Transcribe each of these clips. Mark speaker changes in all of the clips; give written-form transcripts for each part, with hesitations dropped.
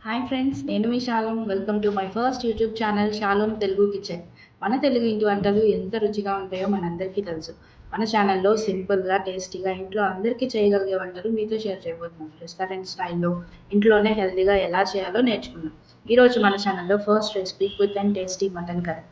Speaker 1: Hi friends, నేను మీ Shalom. Welcome to my first YouTube channel Shalom Telugu kitchen. మన తెలుగు ఇంటి వంటలు ఎంత రుచిగా ఉంటాయో మనందరికీ తెలుసు. మన ఛానల్లో సింపుల్గా, టేస్టీగా ఇంట్లో అందరికీ చేయగలిగే వంటలు మీతో షేర్ చేయబోతున్నాం. రెస్టారెంట్ స్టైల్లో ఇంట్లోనే హెల్తీగా ఎలా చేయాలో నేర్చుకుందాం. ఈరోజు మన ఛానల్లో first recipe quick and tasty mutton curry.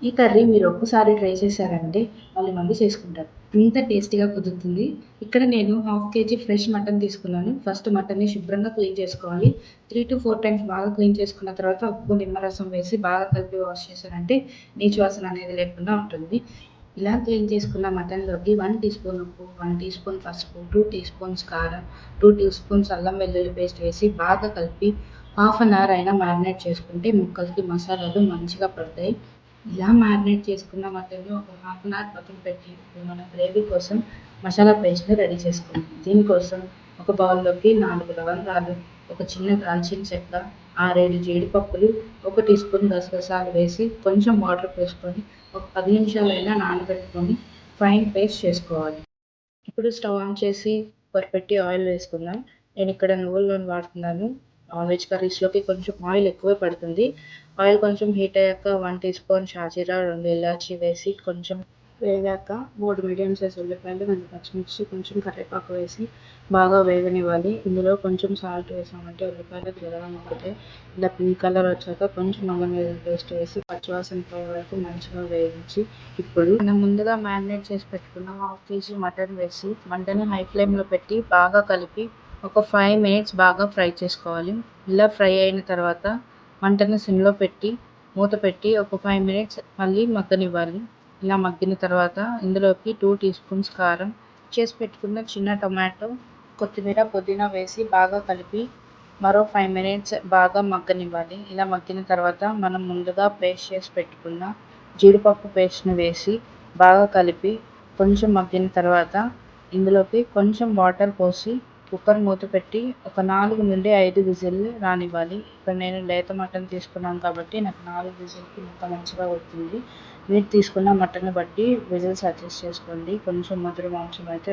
Speaker 1: ఈ కర్రీ మీరు ఒక్కసారి ట్రై చేశారంటే మళ్ళీ మళ్ళీ చేసుకుంటారు. ఇంత టేస్టీగా కుదురుతుంది. ఇక్కడ నేను హాఫ్ కేజీ ఫ్రెష్ మటన్ తీసుకున్నాను. ఫస్ట్ మటన్ని శుభ్రంగా క్లీన్ చేసుకోవాలి. 3 to 4 టైమ్స్ బాగా క్లీన్ చేసుకున్న తర్వాత ఉప్పు, నిమ్మరసం వేసి బాగా కలిపి వాష్ చేశారంటే నీచు వాసన అనేది లేకుండా ఉంటుంది. ఇలా క్లీన్ చేసుకున్న మటన్లోకి 1 టీ స్పూన్ ఉప్పు, 1 టీ స్పూన్ పసుపు, 2 టీ స్పూన్స్ కారం, 2 టీ స్పూన్స్ అల్లం వెల్లుల్లి పేస్ట్ వేసి బాగా కలిపి హాఫ్ అన్ అవర్ అయినా మ్యారినేట్ చేసుకుంటే ముక్కలకి మసాలాలు మంచిగా పడతాయి. ఇలా మ్యారినేట్ చేసుకున్న మటన్‌ని ఒక హాఫ్ అన్ అవర్ పక్కన పెట్టి ఇప్పుడు మనం గ్రేవీ కోసం మసాలా పేస్ట్‌ని రెడీ చేసుకుందాం. దీనికోసం ఒక బౌల్‌లోకి 4 లవంగాలు, ఒక చిన్న దాల్చిన చెక్క, 6, 7 జీడిపప్పులు, 1 టీ స్పూన్ గసగసాలు వేసి కొంచెం వాటర్ పోసుకొని ఒక 10 నిమిషాలైనా నానబెట్టుకొని ఫైన్ పేస్ట్ చేసుకోవాలి. ఇప్పుడు స్టవ్ ఆన్ చేసి పెట్టి ఆయిల్ వేసుకుందాం. నేను ఇక్కడ నువ్వుల నూనె వాడుతున్నాను. నాన్ వెజ్ కర్రీస్‌లోకి కొంచెం ఆయిల్ ఎక్కువే పడుతుంది. ఆయిల్ కొంచెం హీట్ అయ్యాక 1 టీ స్పూన్ షాజీరా, 2 ఇలాచీ వేసి కొంచెం వేగాక 3 మీడియం సైజ్ ఉల్లిపాయలు, 2 పచ్చిమిర్చి, కొంచెం కరివేపాకు వేసి బాగా వేగనివ్వాలి. ఇందులో కొంచెం సాల్ట్ వేసామంటే ఉల్లిపాయలు త్వరగా మగ్గుతాయి. ఇలా పింక్ కలర్ వచ్చాక కొంచెం అల్లం వెల్లుల్లి పేస్ట్ వేసి పచ్చివాసన పోయే వరకు మంచిగా వేయించి ఇప్పుడు మనం ముందుగా మ్యారినేట్ చేసి పెట్టుకున్న హాఫ్ కేజీ మటన్ వేసి మంటని హై ఫ్లేమ్లో పెట్టి బాగా కలిపి ఒక 5 మినిట్స్ బాగా ఫ్రై చేసుకోవాలి. ఇలా ఫ్రై అయిన తర్వాత మంటను సిమ్లో పెట్టి మూత పెట్టి ఒక 5 మినిట్స్ మళ్ళీ మగ్గనివ్వాలి. ఇలా మగ్గిన తర్వాత ఇందులోకి 2 టీ స్పూన్స్ కారం, చేసి పెట్టుకున్న చిన్న టొమాటో, కొత్తిమీర, పుదీనా వేసి బాగా కలిపి మరో 5 మినిట్స్ బాగా మగ్గనివ్వాలి. ఇలా మగ్గిన తర్వాత మనం ముందుగా పేస్ట్ చేసి పెట్టుకున్న జీడిపప్పు పేస్ట్‌ని వేసి బాగా కలిపి కొంచెం మగ్గిన తర్వాత ఇందులోకి కొంచెం వాటర్ పోసి కుక్కర్ మూత పెట్టి ఒక 4 నుండి 5 విజిల్లు రానివ్వాలి. ఇక్కడ నేను లేత మటన్ తీసుకున్నాను కాబట్టి నాకు 4 విజిల్‌కి ముక్క మంచిగా ఉడికింది. మీరు తీసుకున్న మటన్ని బట్టి విజిల్స్ అడ్జస్ట్ చేసుకోండి. కొంచెం ముదురు మాంసం అయితే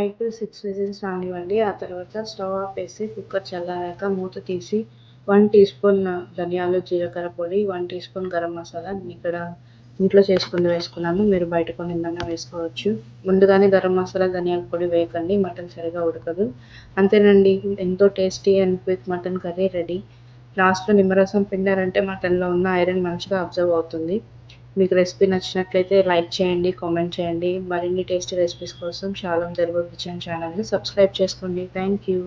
Speaker 1: 5 to 6 విజిల్స్ రానివ్వండి. ఆ తర్వాత స్టవ్ ఆపేసి కుక్కర్ చల్లారాక మూత తీసి 1 టీ స్పూన్ ధనియాలు, జీలకర్ర పొడి, 1 టీ స్పూన్ గరం మసాలా, నేను ఇక్కడ ఇంట్లో చేసుకుంది వేసుకున్నాను. మీరు బయట కొనిందైనా వేసుకోవచ్చు. ముందుగానే గరం మసాలా, ధనియాల పొడి వేయకండి, మటన్ సరిగా ఉడకదు. అంతేనండి, ఎంతో tasty and quick mutton curry ready. లాస్ట్‌లో నిమ్మరసం పిండారంటే మటన్‌లో ఉన్న ఐరన్ మంచిగా అబ్జర్వ్ అవుతుంది. మీకు రెసిపీ నచ్చినట్లయితే లైక్ చేయండి, కామెంట్ చేయండి. మరిన్ని టేస్టీ రెసిపీస్ కోసం శాలోమ్ తెలుగు కిచెన్ ఛానల్‌ని సబ్స్క్రైబ్ చేసుకోండి. Thank you.